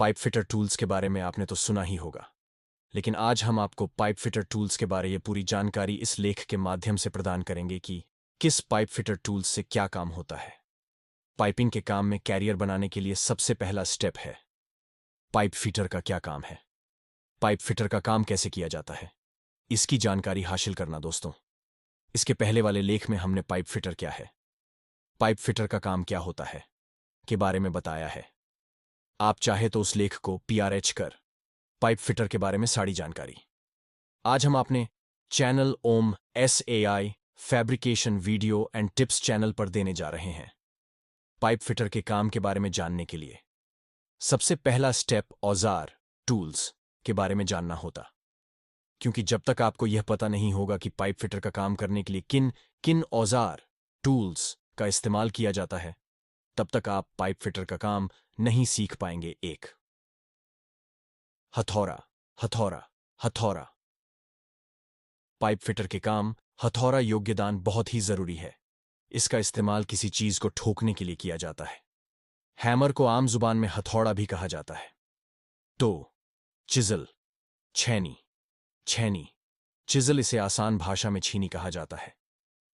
Pipe fitter tools के बारे में आपने तो सुना ही होगा, लेकिन आज हम आपको पाइप फिटर टूल्स के बारे ये पूरी जानकारी इस लेख के माध्यम से प्रदान करेंगे कि किस पाइप फिटर टूल्स से क्या काम होता है। पाइपिंग के काम में कैरियर बनाने के लिए सबसे पहला स्टेप है पाइप फिटर का क्या काम है, पाइप फिटर का काम कैसे किया जाता है, इसकी जानकारी हासिल करना दोस्तों। इसके पहले वाले लेख में हमने पाइप फिटर क्या है, पाइप फिटर का काम क्या होता है के बारे में बताया है। आप चाहे तो उस लेख को PRH कर पाइप फिटर के बारे में सारी जानकारी आज हम अपने channel Om SAI fabrication video and tips channel पर देने जा रहे हैं। पाइप फिटर के काम के बारे में जानने के लिए सबसे पहला स्टेप औजार टूल्स के बारे में जानना होता, क्योंकि जब तक आपको यह पता नहीं होगा कि पाइप फिटर का काम करने के लिए किन किन औजार टूल्स का इस्तेमाल किया जाता है, तब तक आप पाइप फिटर का काम नहीं सीख पाएंगे। एक हथौड़ा, हथौड़ा, हथौड़ा। पाइप फिटर के काम हथौड़ा योग्यदान बहुत ही जरूरी है। इसका इस्तेमाल किसी चीज को ठोकने के लिए किया जाता है। हैमर को आम जुबान में हथौड़ा भी कहा जाता है। तो चिजल, छेनी, छेनी, चिजल, इसे आसान भाषा में छीनी कहा जाता है।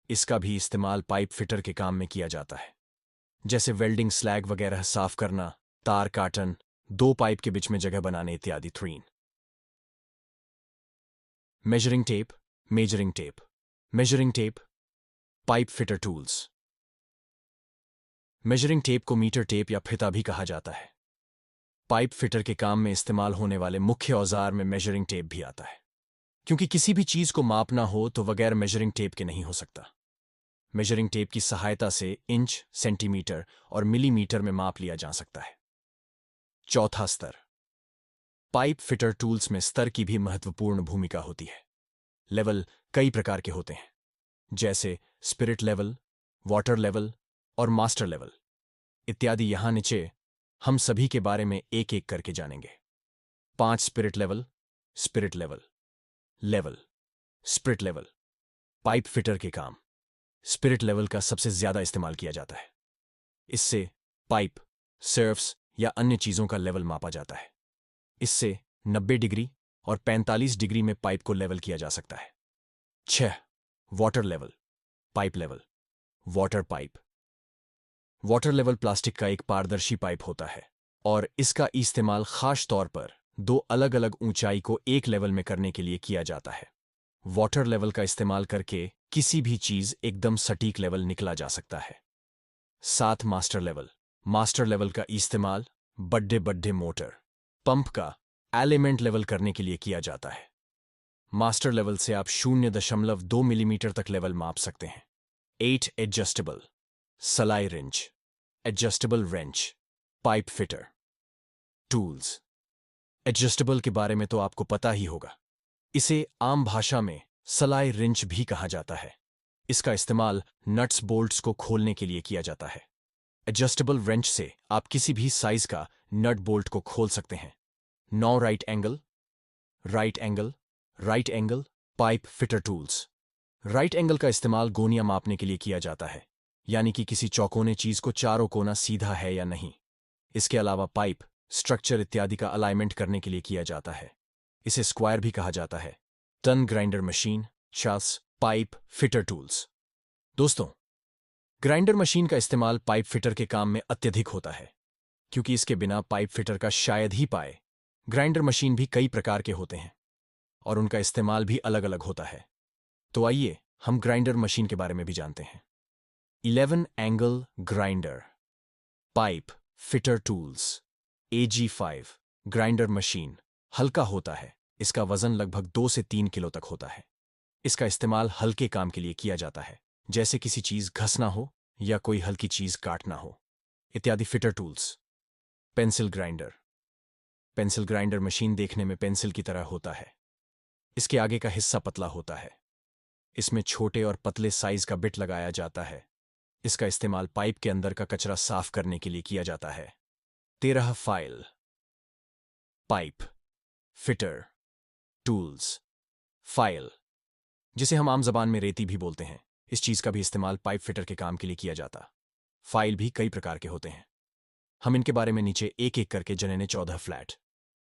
इसका भी इस्तेमाल पाइप फिटर के काम में किया जाता है, जैसे वेल्डिंग स्लैग वगैरह साफ करना, तार काटन, दो पाइप के बीच में जगह बनाने इत्यादि। थ्रीन measuring tape, measuring tape, measuring tape, pipe fitter tools. Measuring tape को मीटर टेप या फिता भी कहा जाता है। पाइप फिटर के काम में इस्तेमाल होने वाले मुख्य औजार में मेजरिंग टेप भी आता है, क्योंकि किसी भी चीज को मापना हो तो बगैर मेजरिंग टेप के नहीं हो सकता। मेजरिंग टेप की सहायता से इंच, सेंटीमीटर और मिलीमीटर में माप लिया जा सकता है। चौथा स्तर। पाइप फिटर टूल्स में स्तर की भी महत्वपूर्ण भूमिका होती है। लेवल कई प्रकार के होते हैं, जैसे स्पिरिट लेवल, वाटर लेवल और मास्टर लेवल इत्यादि। यहां नीचे हम सभी के बारे में एक एक करके जानेंगे। 5 spirit level, spirit level, level, spirit level. Pipe fitter के काम स्पिरिट लेवल का सबसे ज्यादा इस्तेमाल किया जाता है। इससे पाइप, सर्व्स या अन्य चीजों का लेवल मापा जाता है। इससे 90 डिग्री और 45 डिग्री में पाइप को लेवल किया जा सकता है। 6 water level, pipe level, water pipe. Water level plastic का एक पारदर्शी पाइप होता है और इसका इस्तेमाल खास तौर पर दो अलग अलग ऊंचाई को एक लेवल में करने के लिए किया जाता है। वाटर लेवल का इस्तेमाल करके किसी भी चीज एकदम सटीक लेवल निकला जा सकता है। 7 मास्टर लेवल, मास्टर लेवल का इस्तेमाल बड़े बड़े मोटर, पंप का एलिमेंट लेवल करने के लिए किया जाता है। मास्टर लेवल से आप 0.2 मिलीमीटर तक लेवल माप सकते हैं। 8 एडजस्टेबल, सलाई wrench, adjustable wrench, pipe fitter tools. Adjustable के बारे में तो आपको पता ही होगा। इसे आम भाषा में सलाई रिंच भी कहा जाता है। इसका इस्तेमाल नट्स बोल्ट्स को खोलने के लिए किया जाता है। एडजस्टेबल रेंच से आप किसी भी साइज का नट बोल्ट को खोल सकते हैं। 9 right angle, right angle, right angle, pipe fitter tools. Right angle का इस्तेमाल गोनियां मापने के लिए किया जाता है, यानी कि किसी चौकोने चीज को चारों कोना सीधा है या नहीं। इसके अलावा पाइप, स्ट्रक्चर इत्यादि का अलाइनमेंट करने के लिए किया जाता है। इसे स्क्वायर भी कहा जाता है। टन ग्राइंडर मशीन, चास, पाइप फिटर टूल्स। दोस्तों, ग्राइंडर मशीन का इस्तेमाल पाइप फिटर के काम में अत्यधिक होता है, क्योंकि इसके बिना पाइप फिटर का शायद ही पाए। ग्राइंडर मशीन भी कई प्रकार के होते हैं और उनका इस्तेमाल भी अलग अलग होता है। तो आइए हम ग्राइंडर मशीन के बारे में भी जानते हैं। 11 angle grinder, pipe fitter tools, AG5 grinder machine हल्का होता है। इसका वजन लगभग 2 से 3 किलो तक होता है। इसका इस्तेमाल हल्के काम के लिए किया जाता है, जैसे किसी चीज घसना हो या कोई हल्की चीज काटना हो इत्यादि। Fitter tools. Pencil grinder, pencil grinder machine देखने में पेंसिल की तरह होता है। इसके आगे का हिस्सा पतला होता है। इसमें छोटे और पतले साइज का बिट लगाया जाता है। इसका इस्तेमाल पाइप के अंदर का कचरा साफ करने के लिए किया जाता है। 13 file, pipe fitter tools, file, जिसे हम आम जबान में रेती भी बोलते हैं। इस चीज का भी इस्तेमाल पाइप फिटर के काम के लिए किया जाता। फाइल भी कई प्रकार के होते हैं। हम इनके बारे में नीचे एक एक करके जनेने 14 flat.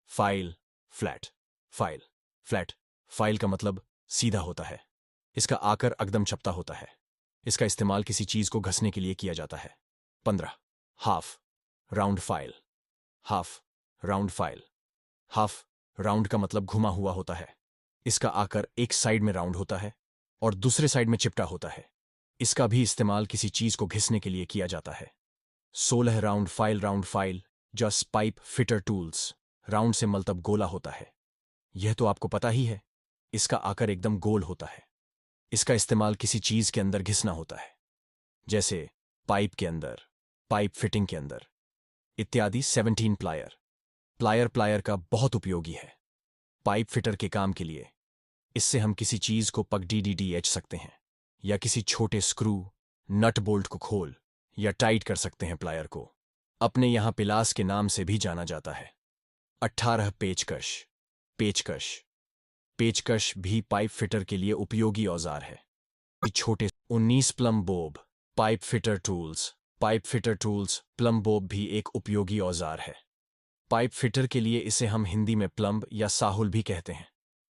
File, flat, file, flat. File का मतलब सीधा होता है। इसका आकर एकदम चपटा होता है। इसका इस्तेमाल किसी चीज को घसने के लिए किया जाता है। 15 half, round file. Half, round file. Half, round का मतलब घुमा हुआ होता है। इसका आकर एक साइड में राउंड होता है और दूसरे साइड में चिपटा होता है। इसका भी इस्तेमाल किसी चीज को घिसने के लिए किया जाता है। 16 round file just pipe fitter tools. Round से मतलब गोला होता है। यह तो आपको पता ही है। इसका आकार एकदम गोल होता है। इसका इस्तेमाल किसी चीज के अंदर घिसना होता है, जैसे पाइप के अंदर, पाइप फिटिंग के अंदर इत्यादि। 17 प्लायर। प्लायर प्लायर का बहुत उपयोगी है पाइप फिटर के काम के लिए। इससे हम किसी चीज को पकड़ सकते हैं या किसी छोटे स्क्रू नट बोल्ट को खोल या टाइट कर सकते हैं। प्लायर को अपने यहां पिलास के नाम से भी जाना जाता है। 18 पेचकश। पेचकश, पेचकश भी पाइप फिटर के लिए उपयोगी औजार है। छोटे 19 plum Bob. Pipe fitter tools. Pipe fitter tools, plum Bob भी एक उपयोगी औजार है पाइप फिटर के लिए। इसे हम हिंदी में प्लम्ब या साहुल भी कहते हैं।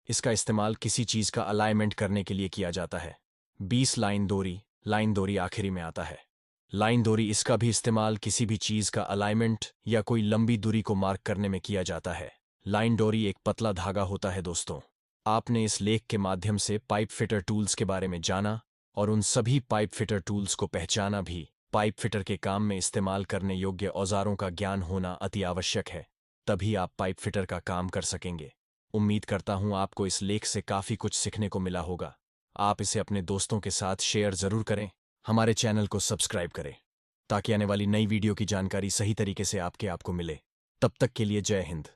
इसका इस्तेमाल किसी चीज का अलाइनमेंट करने के लिए किया जाता है। 20 लाइन दोरी। लाइन दोरी आखिरी में आता है। लाइन दोरी, इसका भी इस्तेमाल किसी भी चीज का अलाइनमेंट या कोई लंबी दूरी को मार्क करने में किया जाता है। लाइन डोरी एक पतला धागा होता है। दोस्तों, आपने इस लेख के माध्यम से पाइप फिटर टूल्स के बारे में जाना और उन सभी पाइप फिटर टूल्स को पहचाना भी। पाइप फिटर के काम में इस्तेमाल करने योग्य औजारों का ज्ञान होना अति आवश्यक है, तभी आप पाइप फिटर का काम कर सकेंगे। उम्मीद करता हूं आपको इस लेख से काफी कुछ सीखने को मिला होगा। आप इसे अपने दोस्तों के साथ शेयर जरूर करें। हमारे चैनल को सब्सक्राइब करें ताकि आने वाली नई वीडियो की जानकारी सही तरीके से आपको मिले। तब तक के लिए जय हिंद।